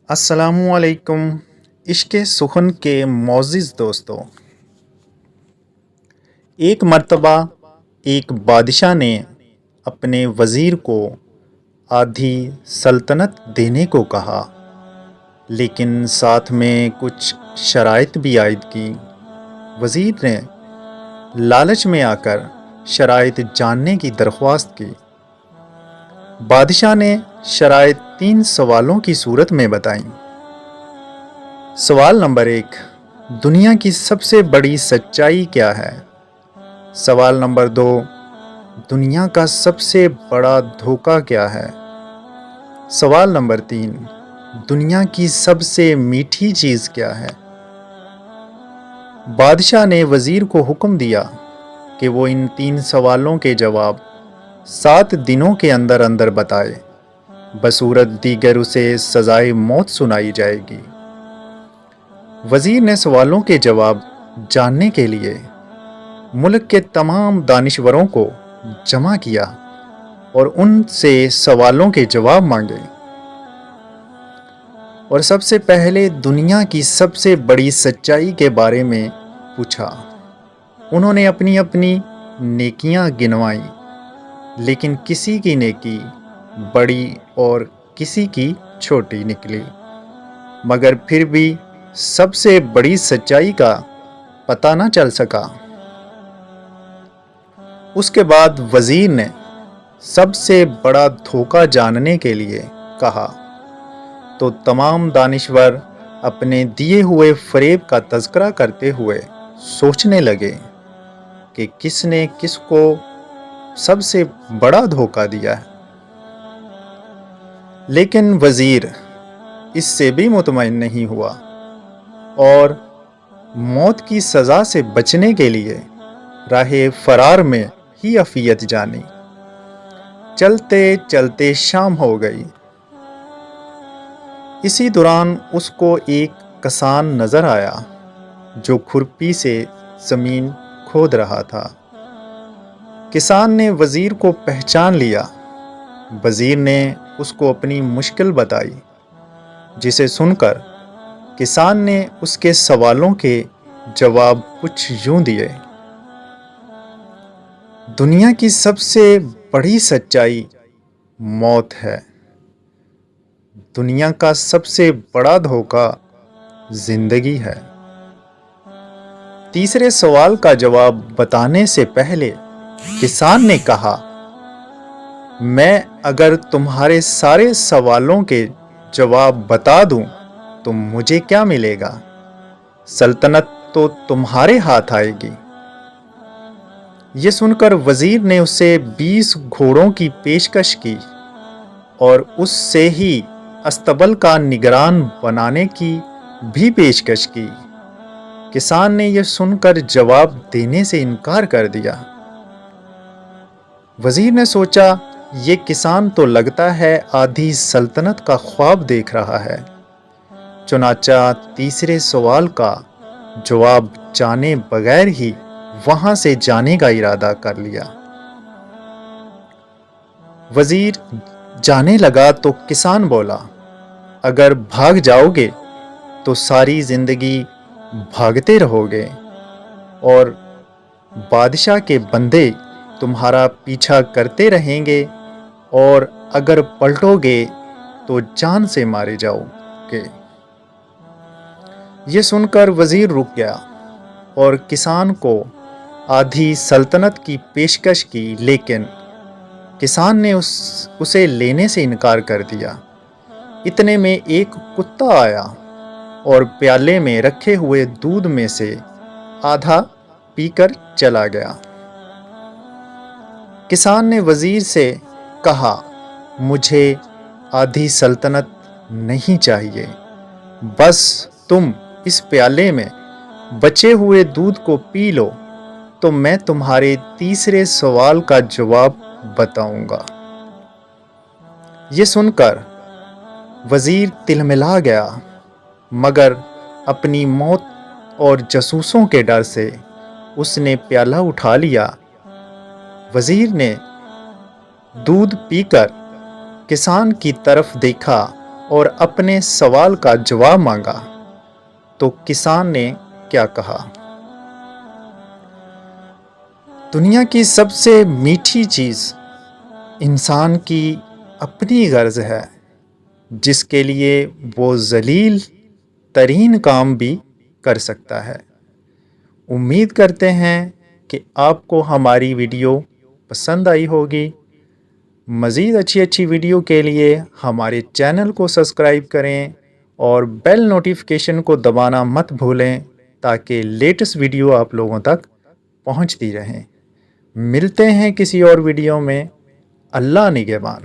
السلام علیکم عشق سخن کے معزز دوستوں۔ ایک مرتبہ ایک بادشاہ نے اپنے وزیر کو آدھی سلطنت دینے کو کہا، لیکن ساتھ میں کچھ شرائط بھی عائد کی۔ وزیر نے لالچ میں آ کر شرائط جاننے کی درخواست کی۔ بادشاہ نے شرائط 3 سوالوں کی صورت میں بتائیں۔ سوال نمبر 1، دنیا کی سب سے بڑی سچائی کیا ہے؟ سوال نمبر 2، دنیا کا سب سے بڑا دھوکہ کیا ہے؟ سوال نمبر 3، دنیا کی سب سے میٹھی چیز کیا ہے؟ بادشاہ نے وزیر کو حکم دیا کہ وہ ان 3 سوالوں کے جواب 7 دنوں کے اندر اندر بتائے، بصورت دیگر اسے سزائے موت سنائی جائے گی۔ وزیر نے سوالوں کے جواب جاننے کے لیے ملک کے تمام دانشوروں کو جمع کیا اور ان سے سوالوں کے جواب مانگے، اور سب سے پہلے دنیا کی سب سے بڑی سچائی کے بارے میں پوچھا۔ انہوں نے اپنی اپنی نیکیاں گنوائیں، لیکن کسی کی نیکی بڑی اور کسی کی چھوٹی نکلی، مگر پھر بھی سب سے بڑی سچائی کا پتہ نہ چل سکا۔ اس کے بعد وزیر نے سب سے بڑا دھوکہ جاننے کے لیے کہا، تو تمام دانشور اپنے دیے ہوئے فریب کا تذکرہ کرتے ہوئے سوچنے لگے کہ کس نے کس کو سب سے بڑا دھوکہ دیا ہے۔ لیکن وزیر اس سے بھی مطمئن نہیں ہوا اور موت کی سزا سے بچنے کے لیے راہ فرار میں ہی عافیت جانی۔ چلتے چلتے شام ہو گئی۔ اسی دوران اس کو ایک کسان نظر آیا جو کھرپی سے زمین کھود رہا تھا۔ کسان نے وزیر کو پہچان لیا۔ وزیر نے اس کو اپنی مشکل بتائی، جسے سن کر کسان نے اس کے سوالوں کے جواب کچھ یوں دیے: دنیا کی سب سے بڑی سچائی موت ہے، دنیا کا سب سے بڑا دھوکہ زندگی ہے۔ تیسرے سوال کا جواب بتانے سے پہلے کسان نے کہا، میں اگر تمہارے سارے سوالوں کے جواب بتا دوں تو مجھے کیا ملے گا؟ سلطنت تو تمہارے ہاتھ آئے گی۔ یہ سن کر وزیر نے اسے 20 گھوڑوں کی پیشکش کی اور اس سے ہی استبل کا نگران بنانے کی بھی پیشکش کی۔ کسان نے یہ سن کر جواب دینے سے انکار کر دیا۔ وزیر نے سوچا، یہ کسان تو لگتا ہے آدھی سلطنت کا خواب دیکھ رہا ہے۔ چنانچہ تیسرے سوال کا جواب جانے بغیر ہی وہاں سے جانے کا ارادہ کر لیا۔ وزیر جانے لگا تو کسان بولا، اگر بھاگ جاؤ گے تو ساری زندگی بھاگتے رہو گے اور بادشاہ کے بندے تمہارا پیچھا کرتے رہیں گے، اور اگر پلٹو گے تو جان سے مارے جاؤ گے۔ یہ سن کر وزیر رک گیا اور کسان کو آدھی سلطنت کی پیشکش کی، لیکن کسان نے اسے لینے سے انکار کر دیا۔ اتنے میں ایک کتا آیا اور پیالے میں رکھے ہوئے دودھ میں سے آدھا پی کر چلا گیا۔ کسان نے وزیر سے کہا، مجھے آدھی سلطنت نہیں چاہیے، بس تم اس پیالے میں بچے ہوئے دودھ کو پی لو تو میں تمہارے تیسرے سوال کا جواب بتاؤں گا۔ یہ سن کر وزیر تلملا گیا، مگر اپنی موت اور جاسوسوں کے ڈر سے اس نے پیالہ اٹھا لیا۔ وزیر نے دودھ پی کر کسان کی طرف دیکھا اور اپنے سوال کا جواب مانگا تو کسان نے کیا کہا؟ دنیا کی سب سے میٹھی چیز انسان کی اپنی غرض ہے، جس کے لیے وہ ذلیل ترین کام بھی کر سکتا ہے۔ امید کرتے ہیں کہ آپ کو ہماری ویڈیو پسند آئی ہوگی۔ مزید اچھی ویڈیو کے لیے ہمارے چینل کو سبسکرائب کریں اور بیل نوٹیفیکیشن کو دبانا مت بھولیں تاکہ لیٹسٹ ویڈیو آپ لوگوں تک پہنچتی رہیں۔ ملتے ہیں کسی اور ویڈیو میں۔ اللہ نگہبان۔